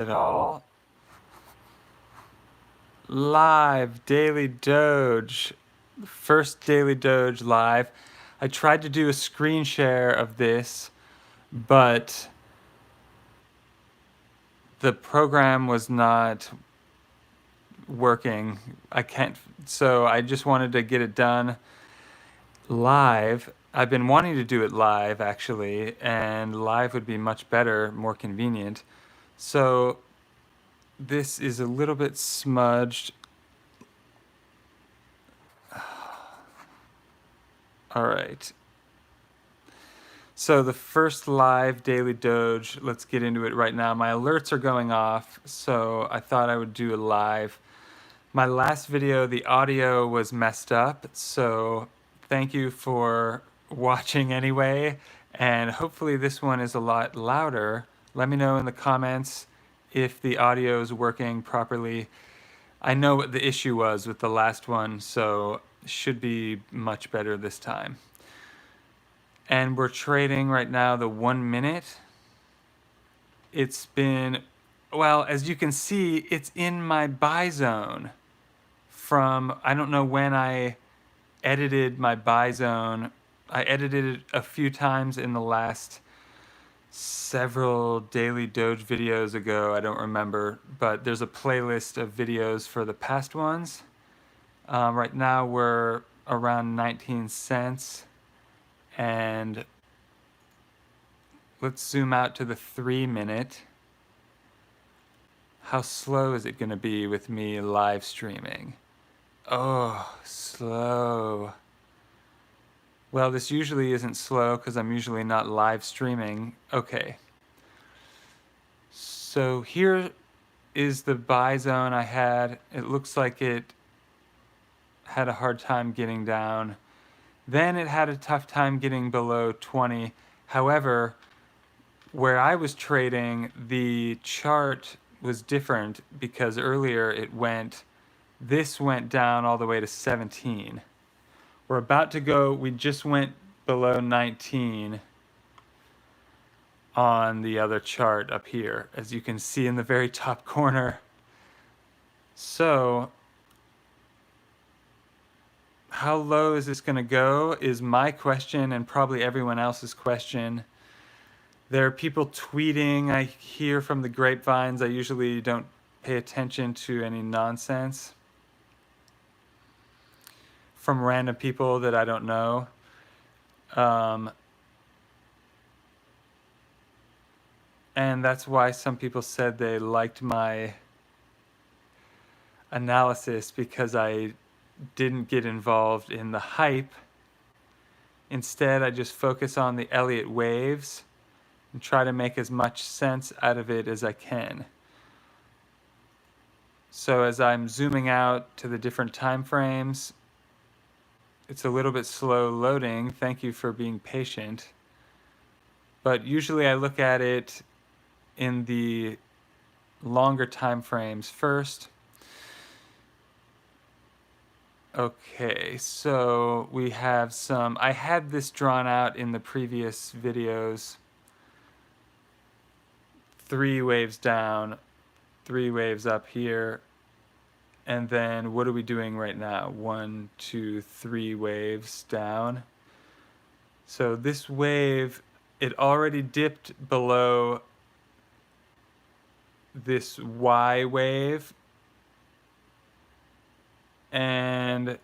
at all. Live Daily Doge. First Daily Doge live. I tried to do a screen share of this, but the program was not working. So I just wanted to get it done live. I've been wanting to do it live actually, and live would be much better, more convenient. So this is a little bit smudged. All right. So the first live Daily Doge, let's get into it right now. My alerts are going off, so I thought I would do a live. My last video, the audio was messed up, so thank you for watching anyway, and hopefully this one is a lot louder. Let me know in the comments if the audio is working properly. I know what the issue was with the last one, so it should be much better this time. And we're trading right now the 1 minute. It's been, well, as you can see, it's in my buy zone from, I don't know when I edited my buy zone. I edited it a few times in the last several Daily Doge videos ago. I don't remember, but there's a playlist of videos for the past ones. Right now we're around 19 cents. And let's zoom out to the 3 minute. How slow is it going to be with me live streaming? Oh, slow. Well, this usually isn't slow because I'm usually not live streaming. Okay. So here is the buy zone I had. It looks like it had a hard time getting down. Then it had a tough time getting below 20. However, where I was trading, the chart was different because earlier this went down all the way to 17. We're about to go, we just went below 19 on the other chart up here, as you can see in the very top corner. So, how low is this going to go is my question and probably everyone else's question. There are people tweeting, I hear from the grapevines. I usually don't pay attention to any nonsense from random people that I don't know. And that's why some people said they liked my analysis, because I didn't get involved in the hype. Instead, I just focus on the Elliott Waves and try to make as much sense out of it as I can. So as I'm zooming out to the different time frames, it's a little bit slow loading. Thank you for being patient. But usually I look at it in the longer time frames first. Okay, so we have some, I had this drawn out in the previous videos. 3 waves down, 3 waves up here. And then what are we doing right now? 1, 2, 3 waves down. So this wave, it already dipped below this Y wave. And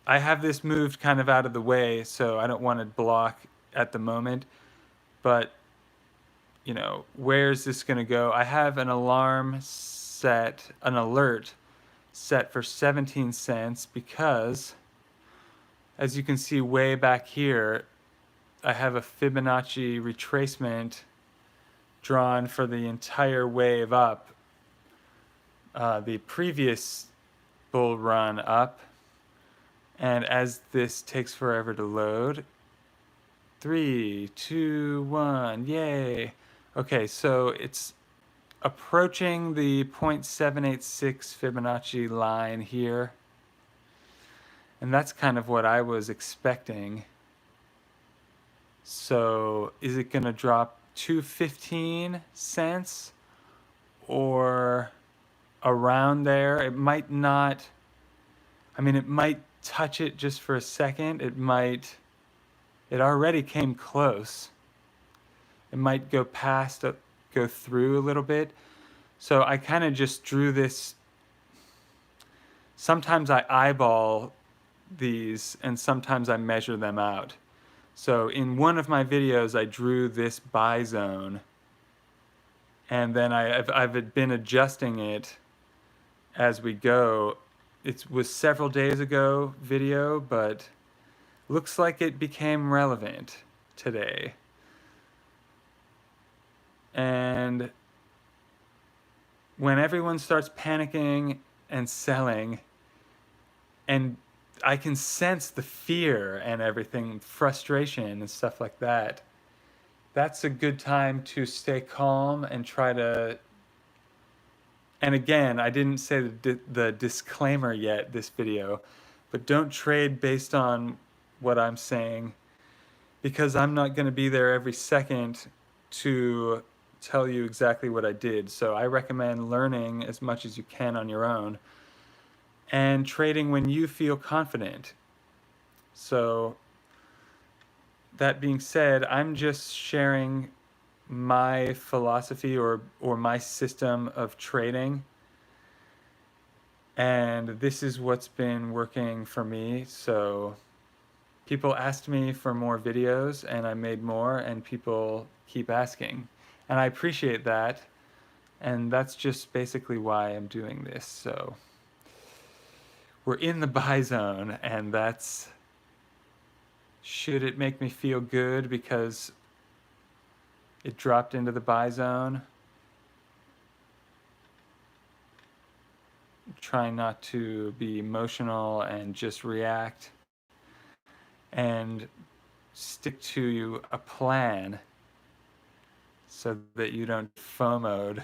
I have this moved kind of out of the way, so I don't want to block at the moment. But, you know, where's this going to go? I have an alert set for 17 cents because, as you can see way back here, I have a Fibonacci retracement drawn for the entire wave up, the previous bull run up. And as this takes forever to load, 3, 2, 1, yay. Okay, so it's approaching the 0.786 Fibonacci line here. And that's kind of what I was expecting. So is it going to drop to 15 cents? or around there. It might not, I mean, it might touch it just for a second. It already came close. It might go past, go through a little bit. So I kind of just drew this. Sometimes I eyeball these and sometimes I measure them out. So in one of my videos, I drew this buy zone, and then I've been adjusting it as we go. It was several days ago video, but looks like it became relevant today. And when everyone starts panicking and selling, and I can sense the fear and everything, frustration and stuff like that, that's a good time to stay calm and try to. And again, I didn't say the disclaimer yet, this video, but don't trade based on what I'm saying, because I'm not going to be there every second to tell you exactly what I did. So I recommend learning as much as you can on your own and trading when you feel confident. So that being said, I'm just sharing my philosophy or my system of trading, and this is what's been working for me. So people asked me for more videos and I made more, and people keep asking, and I appreciate that, and that's just basically why I'm doing this. So we're in the buy zone, and that's, should it make me feel good because it dropped into the buy zone? Trying not to be emotional and just react, and stick to a plan so that you don't FOMO'd.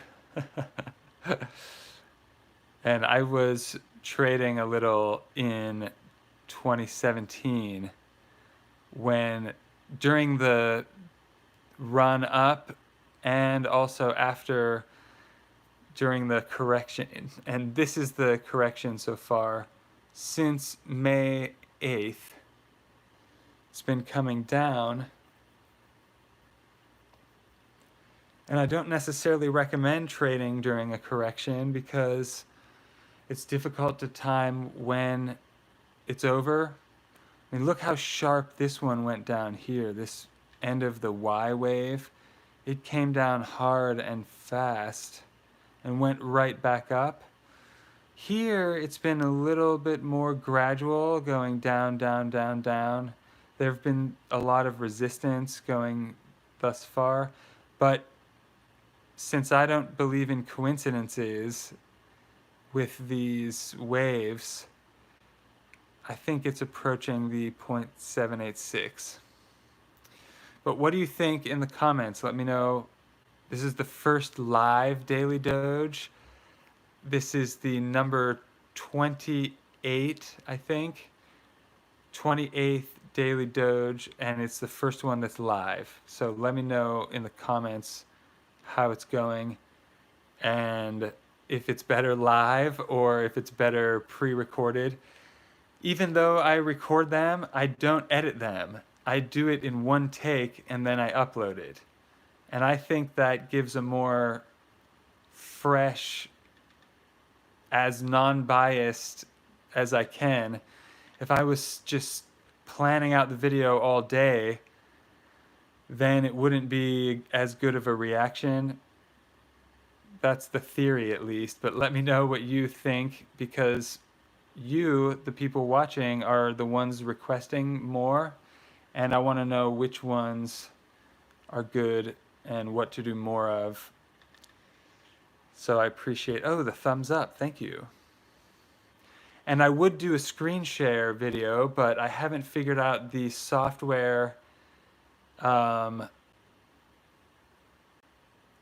And I was trading a little in 2017 when, during the run up and also after, during the correction. And this is the correction so far. Since May 8th, it's been coming down. And I don't necessarily recommend trading during a correction because it's difficult to time when it's over. I mean, look how sharp this one went down here, this end of the Y wave. It came down hard and fast and went right back up. Here, it's been a little bit more gradual, going down, down, down, down. There have been a lot of resistance going thus far, but since I don't believe in coincidences with these waves, I think it's approaching the 0.786. But what do you think in the comments? Let me know. This is the first live Daily Doge. This is the number 28, I think. 28th Daily Doge, and it's the first one that's live. So let me know in the comments how it's going, and if it's better live or if it's better pre-recorded. Even though I record them, I don't edit them. I do it in one take and then I upload it. And I think that gives a more fresh, as non-biased as I can. If I was just planning out the video all day, then it wouldn't be as good of a reaction. That's the theory, at least. But let me know what you think, because you, the people watching, are the ones requesting more, and I want to know which ones are good and what to do more of. So I appreciate, oh, the thumbs up, thank you. And I would do a screen share video, but I haven't figured out the software, and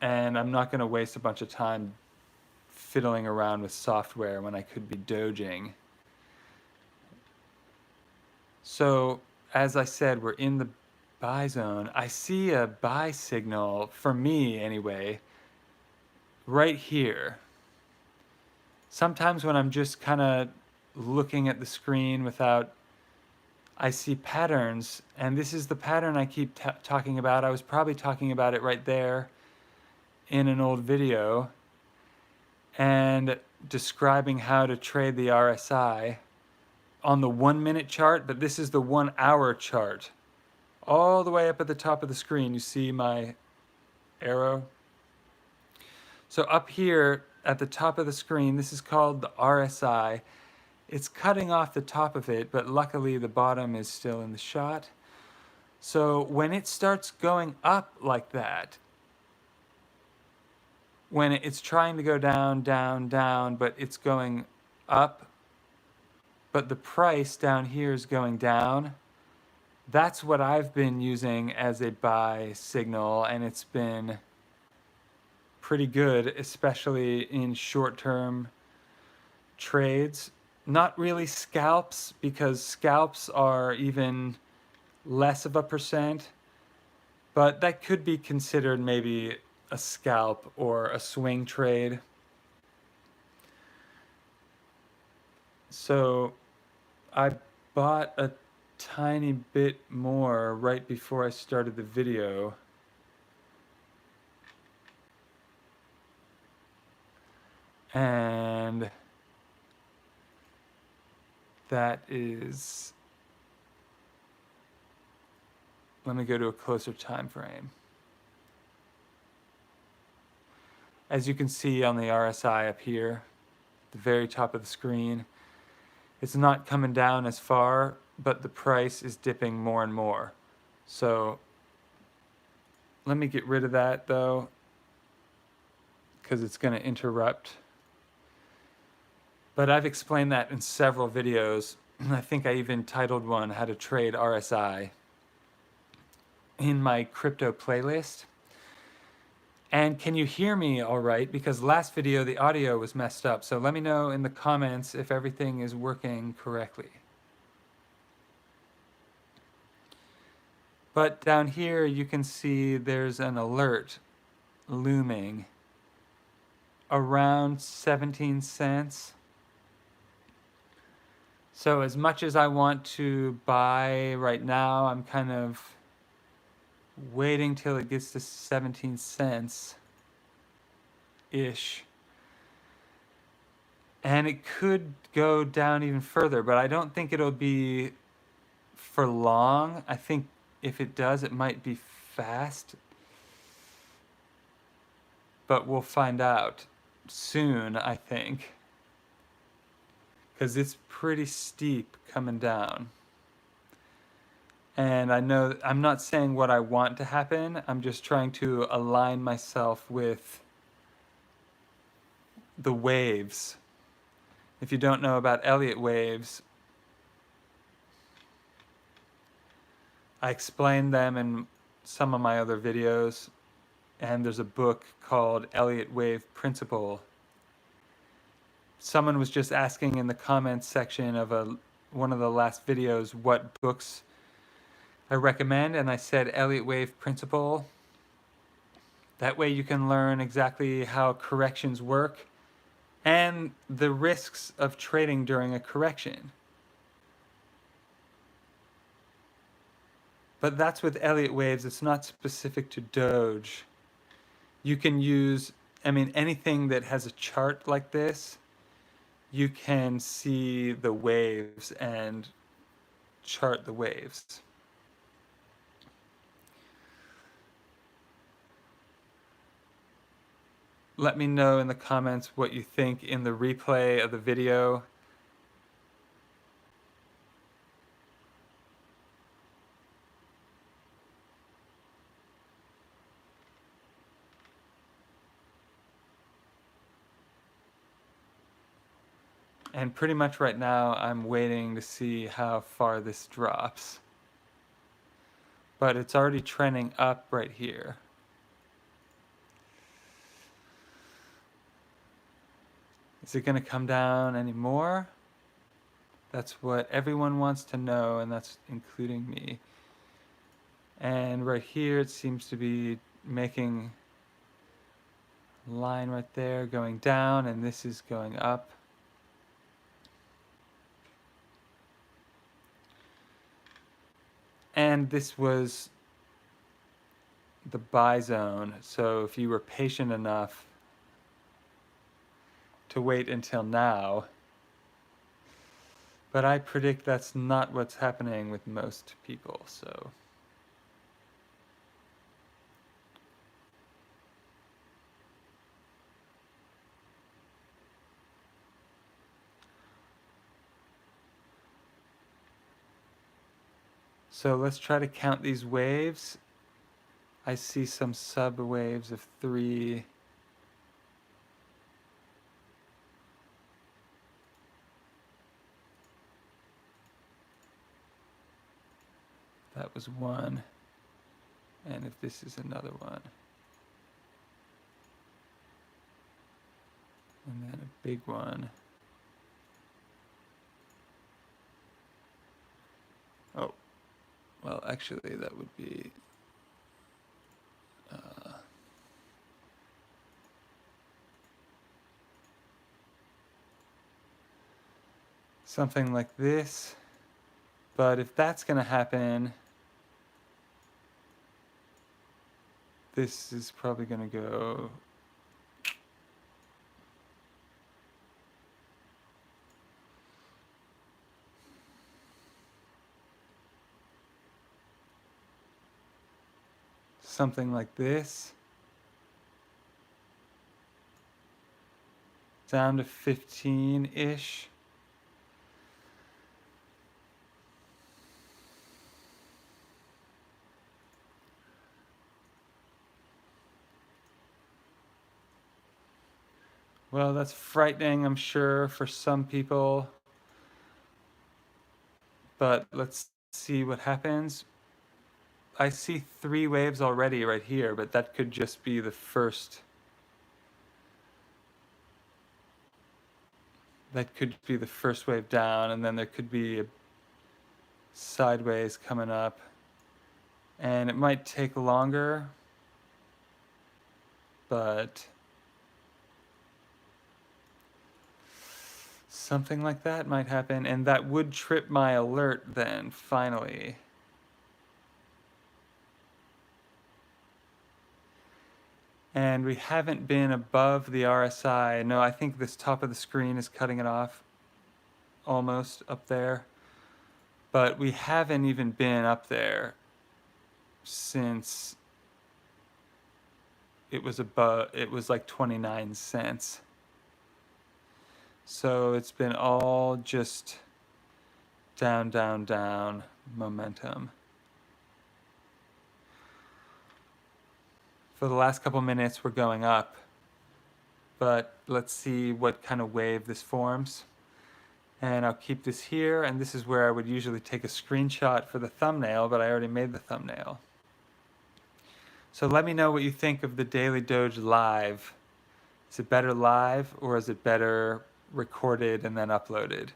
I'm not going to waste a bunch of time fiddling around with software when I could be doging. So, as I said, we're in the buy zone. I see a buy signal, for me anyway, right here. Sometimes when I'm just kind of looking at the screen without, I see patterns, and this is the pattern I keep talking about. I was probably talking about it right there in an old video and describing how to trade the RSI on the 1 minute chart, but this is the 1 hour chart. All the way up at the top of the screen, you see my arrow. So up here at the top of the screen, this is called the RSI. It's cutting off the top of it, but luckily the bottom is still in the shot. So when it starts going up like that, when it's trying to go down, down, down, but it's going up, but the price down here is going down, that's what I've been using as a buy signal, and it's been pretty good, especially in short-term trades. Not really scalps, because scalps are even less of a percent, but that could be considered maybe a scalp or a swing trade. So I bought a tiny bit more right before I started the video. And that is, let me go to a closer time frame. As you can see on the RSI up here, the very top of the screen, it's not coming down as far, but the price is dipping more and more. So let me get rid of that though, because it's going to interrupt. But I've explained that in several videos. I think I even titled one, How to Trade RSI, in my crypto playlist. And can you hear me all right? Because last video the audio was messed up. So let me know in the comments if everything is working correctly. But down here you can see there's an alert looming around 17 cents. So as much as I want to buy right now, I'm kind of waiting till it gets to 17 cents-ish. And it could go down even further, but I don't think it'll be for long. I think if it does, it might be fast. But we'll find out soon, I think. Because it's pretty steep coming down. And I know I'm not saying what I want to happen. I'm just trying to align myself with the waves. If you don't know about Elliott Waves, I explained them in some of my other videos. And there's a book called Elliott Wave Principle. Someone was just asking in the comments section of one of the last videos what books I recommend, and I said Elliott Wave Principle. That way you can learn exactly how corrections work and the risks of trading during a correction. But that's with Elliott Waves, it's not specific to Doge. You can use, anything that has a chart like this, you can see the waves and chart the waves. Let me know in the comments what you think in the replay of the video. And pretty much right now, I'm waiting to see how far this drops. But it's already trending up right here. Is it going to come down anymore? That's what everyone wants to know, and that's including me. And right here, it seems to be making line right there going down, and this is going up. And this was the buy zone, so if you were patient enough to wait until now, but I predict that's not what's happening with most people, so. So let's try to count these waves. I see some sub waves of 3. That was 1. And if this is another one. And then a big one. Oh, well, actually, that would be something like this. But if that's going to happen, this is probably going to go something like this, down to 15-ish. Well, that's frightening, I'm sure, for some people. But let's see what happens. I see 3 waves already right here, but that could just be the first. That could be the first wave down, and then there could be a sideways coming up. And it might take longer, but something like that might happen, and that would trip my alert then, finally. And we haven't been above the RSI. No, I think this top of the screen is cutting it off, almost up there. But we haven't even been up there since it was like 29 cents. So it's been all just down, down, down momentum. For the last couple minutes, we're going up, but let's see what kind of wave this forms. And I'll keep this here, and this is where I would usually take a screenshot for the thumbnail, but I already made the thumbnail. So let me know what you think of the Daily Doge live. Is it better live, or is it better recorded and then uploaded?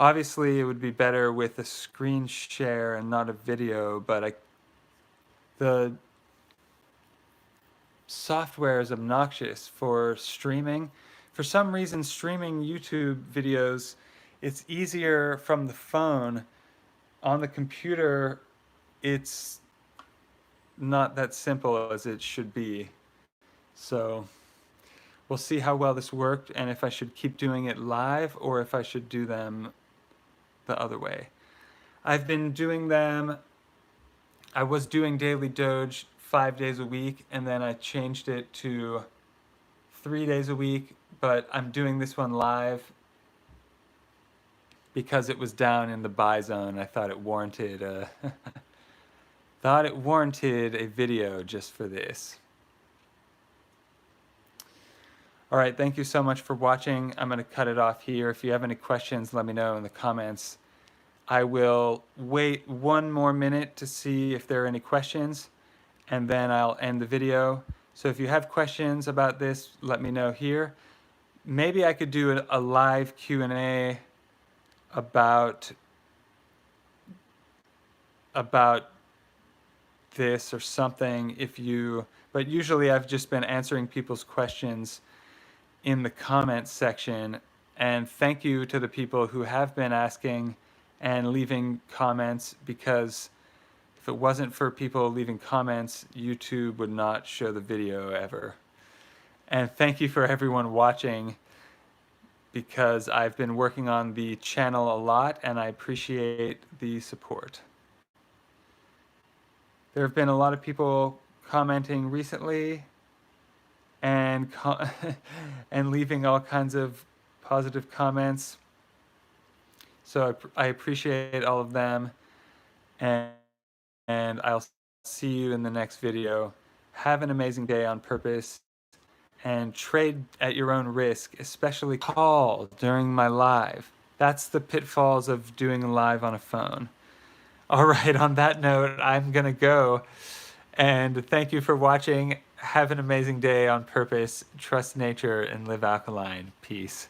Obviously, it would be better with a screen share and not a video, but the software is obnoxious for streaming. For some reason, streaming YouTube videos, it's easier from the phone. On the computer, it's not that simple as it should be. So we'll see how well this worked, and if I should keep doing it live or if I should do them the other way. I've been doing them, I was doing Daily Doge 5 days a week, and then I changed it to 3 days a week, but I'm doing this one live because it was down in the buy zone. I thought it warranted a video just for this. All right, thank you so much for watching. I'm going to cut it off here. If you have any questions, let me know in the comments. I will wait 1 more minute to see if there are any questions, and then I'll end the video. So if you have questions about this, let me know here. Maybe I could do a live Q&A about this or something but usually I've just been answering people's questions in the comments section. And thank you to the people who have been asking and leaving comments, because if it wasn't for people leaving comments, YouTube would not show the video ever. And thank you for everyone watching, because I've been working on the channel a lot and I appreciate the support. There have been a lot of people commenting recently and and leaving all kinds of positive comments. So I appreciate all of them, and I'll see you in the next video. Have an amazing day on purpose, and trade at your own risk, especially call during my live. That's the pitfalls of doing live on a phone. All right, on that note, I'm gonna go, and thank you for watching. Have an amazing day on purpose. Trust nature and live alkaline. Peace.